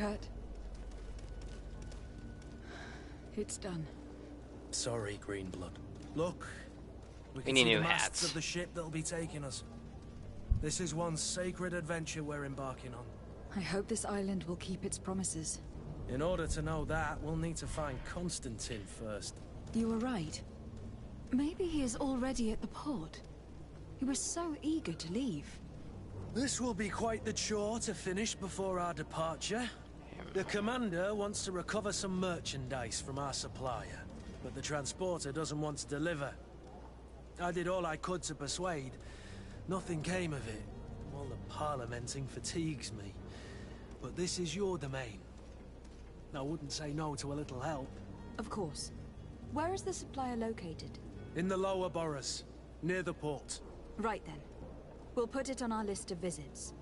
Kurt. It's done. Sorry, Greenblood. Look, we We can need see new the masts hats. of the ship that'll be taking us. This is one sacred adventure we're embarking on. I hope this island will keep its promises. In order to know that, we'll need to find Constantine first. You were right. Maybe he is already at the port. He was so eager to leave. This will be quite the chore to finish before our departure. The commander wants to recover some merchandise from our supplier, but the transporter doesn't want to deliver. I did all I could to persuade. Nothing came of it. All the parliamenting fatigues me. But this is your domain. I wouldn't say no to a little help. Of course. Where is the supplier located? In the lower boroughs, near the port. Right then. We'll put it on our list of visits.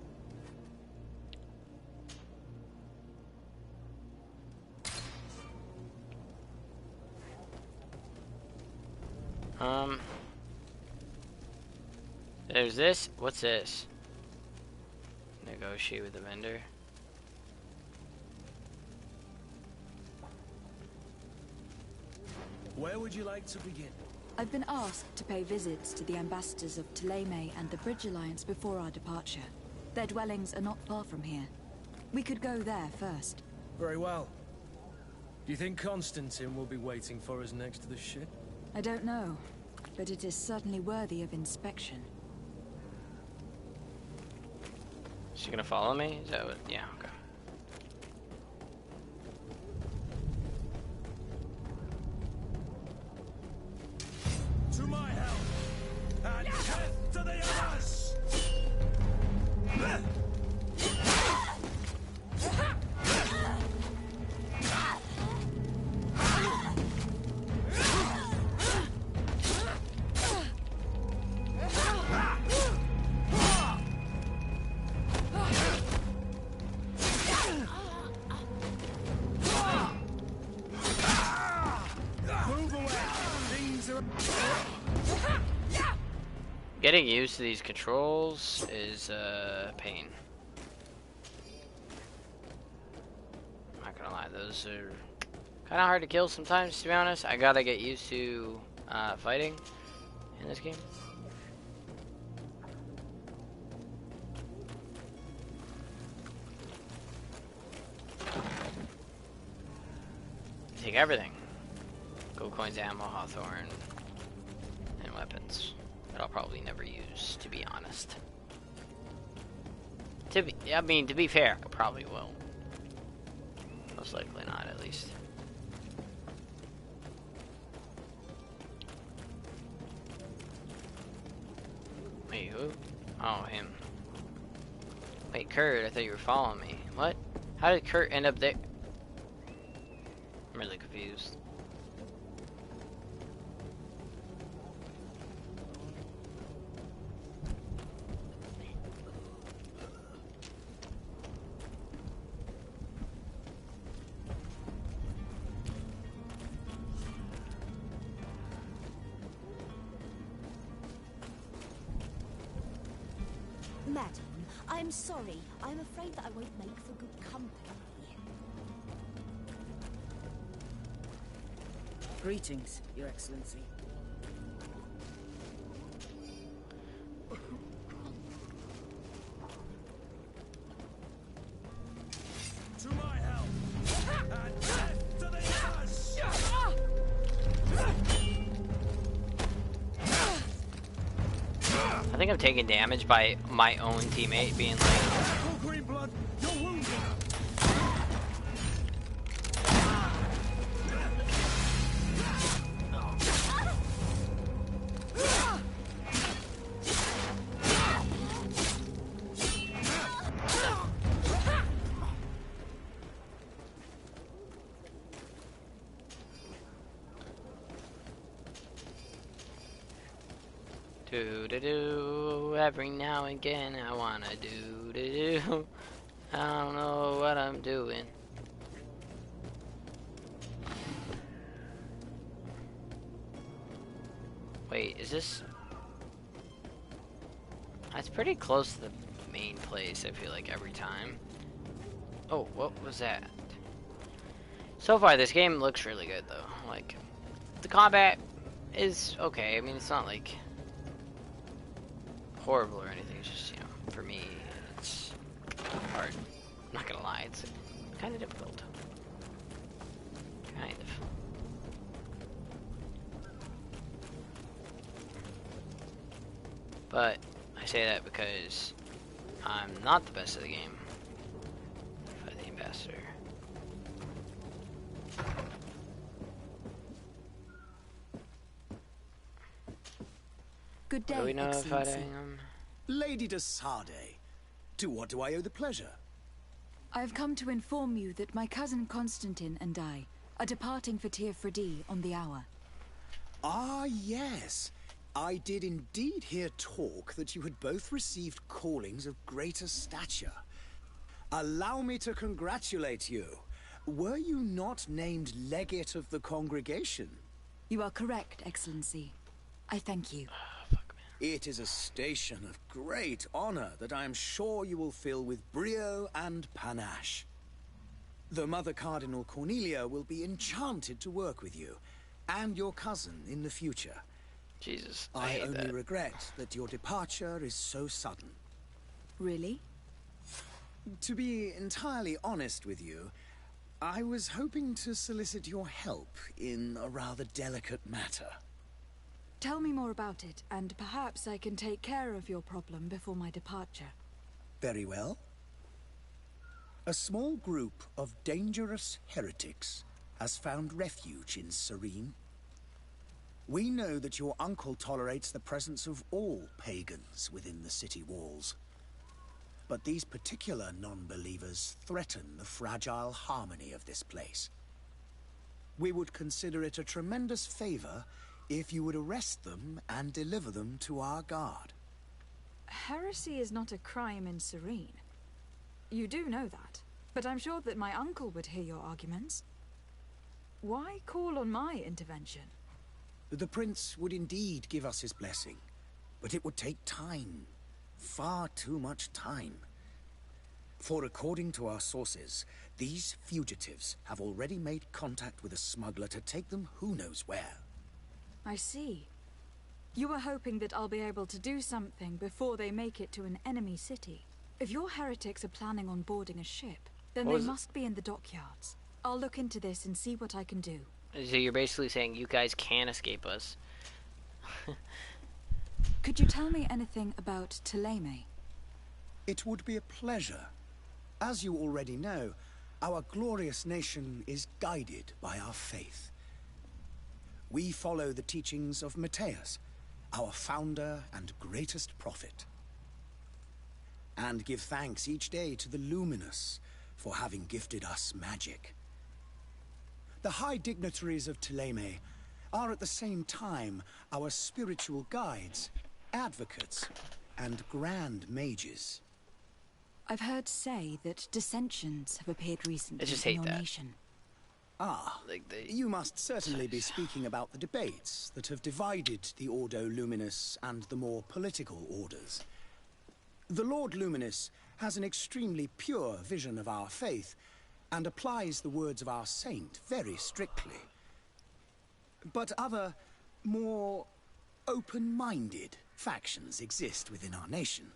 There's this. What's this? Negotiate with the vendor. Where would you like to begin? I've been asked to pay visits to the ambassadors of Ptolemy and the Bridge Alliance before our departure. Their dwellings are not far from here. We could go there first. Very well. Do you think Constantine will be waiting for us next to the ship? I don't know, but it is certainly worthy of inspection. Is she gonna follow me? Is that what? Yeah, okay. To my help! And death to the others! Getting used to these controls is a pain. I'm not gonna lie, those are kind of hard to kill sometimes, to be honest. I gotta get used to fighting in this game. Take everything. Gold coins, ammo, hawthorn, and weapons. That I'll probably never use, to be honest. To be fair, I probably will. Most likely not, at least. Wait, who? Oh, him. Wait, Kurt, I thought you were following me. What? How did Kurt end up there? I'm really confused. Madam, I'm sorry. I'm afraid that I won't make for good company. Greetings, Your Excellency. To my help! And death to the others! I think I'm taking damage by my own teammate being like... Oh, Greenblood, you're wounded! Do every now and again I wanna do. I don't know what I'm doing. Wait, is this? That's pretty close to the main place, I feel like, every time. Oh, what was that? So far, this game looks really good, though. Like, the combat is okay. I mean, it's not, like, horrible or anything. It's just, you know, for me, it's hard. I'm not gonna lie, it's kind of difficult. Kind of. But I say that because I'm not the best at the game. By the ambassador. Good day, Do we know if Excellency. fighting them? Lady de Sardet, to what do I owe the pleasure? I've come to inform you that my cousin Constantine and I are departing for Tir Fredi on the hour. Ah, yes. I did indeed hear talk that you had both received callings of greater stature. Allow me to congratulate you. Were you not named legate of the congregation? You are correct, Excellency. I thank you. It is a station of great honor that I am sure you will fill with brio and panache. The Mother Cardinal Cornelia will be enchanted to work with you, and your cousin in the future. Jesus, I hate only that. regret that your departure is so sudden. Really? To be entirely honest with you, I was hoping to solicit your help in a rather delicate matter. Tell me more about it, and perhaps I can take care of your problem before my departure. Very well. A small group of dangerous heretics has found refuge in Serene. We know that your uncle tolerates the presence of all pagans within the city walls. But these particular non-believers threaten the fragile harmony of this place. We would consider it a tremendous favor if you would arrest them and deliver them to our guard. Heresy is not a crime in Serene. You do know that, but I'm sure that my uncle would hear your arguments. Why call on my intervention? The prince would indeed give us his blessing, but it would take time. Far too much time. For according to our sources, these fugitives have already made contact with a smuggler to take them who knows where. I see. You were hoping that I'll be able to do something before they make it to an enemy city. If your heretics are planning on boarding a ship, then What they was it? must be in the dockyards. I'll look into this and see what I can do. So you're basically saying you guys can escape us. Could you tell me anything about Thélème? It would be a pleasure. As you already know, our glorious nation is guided by our faith. We follow the teachings of Matthias, our founder and greatest prophet, and give thanks each day to the Luminous for having gifted us magic. The high dignitaries of Thélème are at the same time our spiritual guides, advocates, and grand mages. I've heard say that dissensions have appeared recently just in hate your that. nation. Ah, Like they... you must certainly be speaking about the debates that have divided the Ordo Luminis and the more political orders. The Lord Luminis has an extremely pure vision of our faith and applies the words of our saint very strictly. But other, more open-minded factions exist within our nation.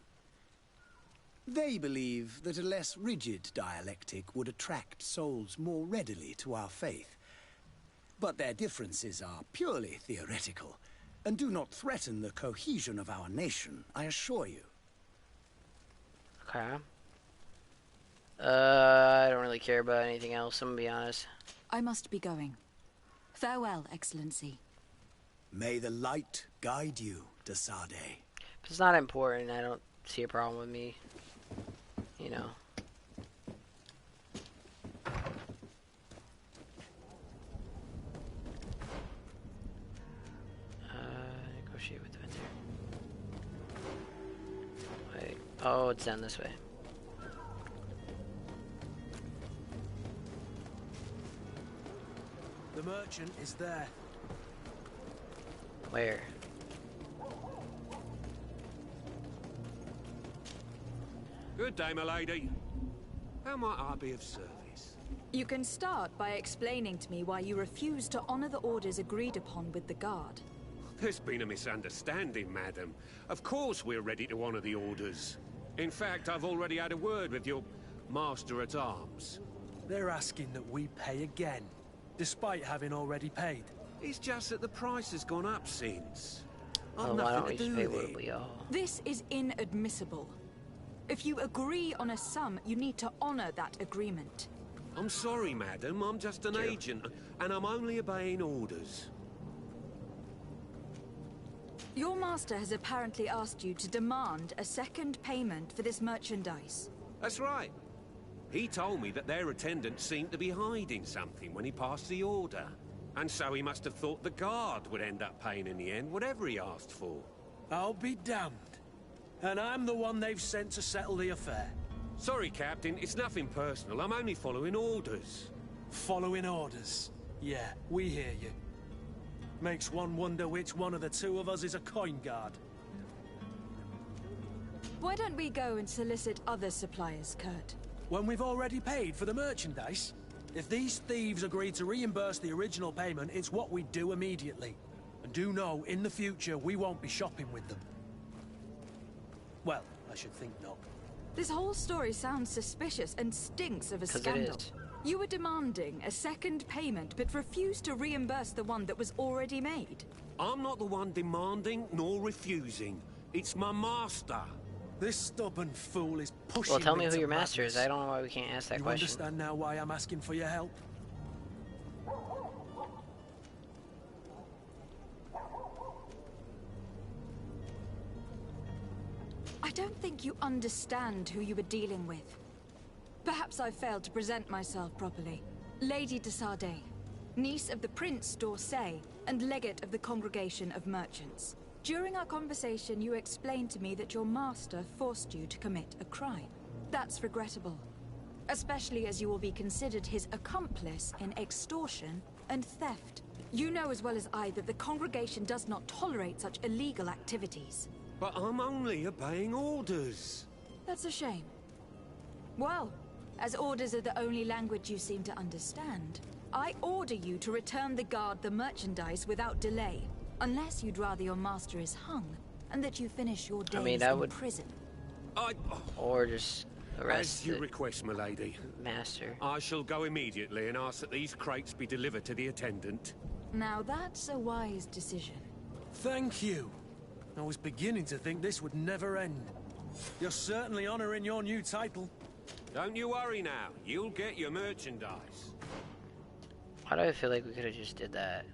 They believe that a less rigid dialectic would attract souls more readily to our faith. But their differences are purely theoretical, and do not threaten the cohesion of our nation, I assure you. Okay. I don't really care about anything else, I'm gonna be honest. I must be going. Farewell, Excellency. May the light guide you, de Sardet. If it's not important, I don't see a problem with me. You know. Negotiate with the vendor. Wait. Oh, it's down this way. The merchant is there. Where? Good day, my lady. How might I be of service? You can start by explaining to me why you refuse to honor the orders agreed upon with the guard. There's been a misunderstanding, madam. Of course we're ready to honor the orders. In fact, I've already had a word with your master-at-arms. They're asking that we pay again, despite having already paid. It's just that the price has gone up since. I've Well, why don't nothing we to just do pay with what it. we owe? This is inadmissible. If you agree on a sum, you need to honor that agreement. I'm sorry, madam. I'm just an agent, and I'm only obeying orders. Your master has apparently asked you to demand a second payment for this merchandise. That's right. He told me that their attendant seemed to be hiding something when he passed the order. And so he must have thought the guard would end up paying in the end, whatever he asked for. I'll be damned. And I'm the one they've sent to settle the affair. Sorry, Captain. It's nothing personal. I'm only following orders. Following orders. Yeah, we hear you. Makes one wonder which one of the two of us is a coin guard. Why don't we go and solicit other suppliers, Kurt? When we've already paid for the merchandise? If these thieves agree to reimburse the original payment, it's what we do immediately. And do know, in the future, we won't be shopping with them. Well, I should think not. This whole story sounds suspicious and stinks of a 'Cause it scandal. is. You were demanding a second payment, but refused to reimburse the one that was already made. I'm not the one demanding nor refusing. It's my master. This stubborn fool is pushing Well, tell me me who to your master is. madness. I don't know why we can't ask that You question. understand now why I'm asking for your help? I don't think you understand who you were dealing with. Perhaps I failed to present myself properly. Lady de Sardet, niece of the Prince d'Orsay and legate of the Congregation of Merchants. During our conversation, you explained to me that your master forced you to commit a crime. That's regrettable, especially as you will be considered his accomplice in extortion and theft. You know as well as I that the Congregation does not tolerate such illegal activities. But I'm only obeying orders. That's a shame. Well, as orders are the only language you seem to understand, I order you to return the guard the merchandise without delay, unless you'd rather your master is hung, and that you finish your days in prison. Or just arrest As you the request, milady. master. I shall go immediately and ask that these crates be delivered to the attendant. Now that's a wise decision. Thank you. I was beginning to think this would never end. You're certainly honoring your new title. Don't you worry now. You'll get your merchandise. Why do I feel like we could have just did that?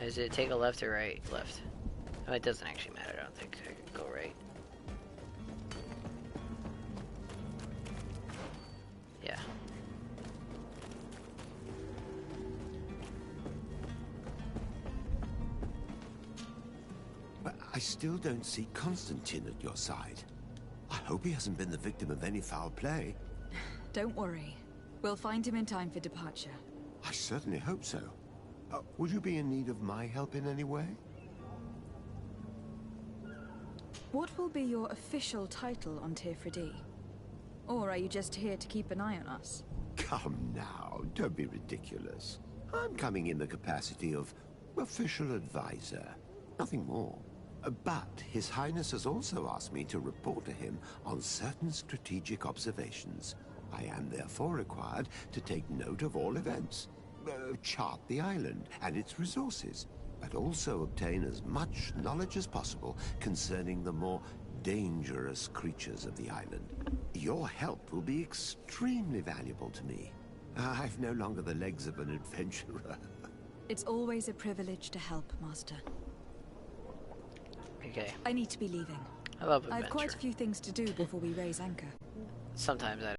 Is it take a left or right? Left. Oh, it doesn't actually matter. I don't think I could go right. Yeah. But I still don't see Constantine at your side. I hope he hasn't been the victim of any foul play. Don't worry. We'll find him in time for departure. I certainly hope so. Would you be in need of my help in any way? What will be your official title on Tirfredi? Or are you just here to keep an eye on us? Come now, don't be ridiculous. I'm coming in the capacity of official advisor, nothing more. But His Highness has also asked me to report to him on certain strategic observations. I am therefore required to take note of all events, chart the island and its resources, but also obtain as much knowledge as possible concerning the more dangerous creatures of the island. Your help will be extremely valuable to me. I've no longer the legs of an adventurer. It's always a privilege to help, Master. Okay. I need to be leaving. I love adventure. I have quite a few things to do before we raise anchor. Sometimes I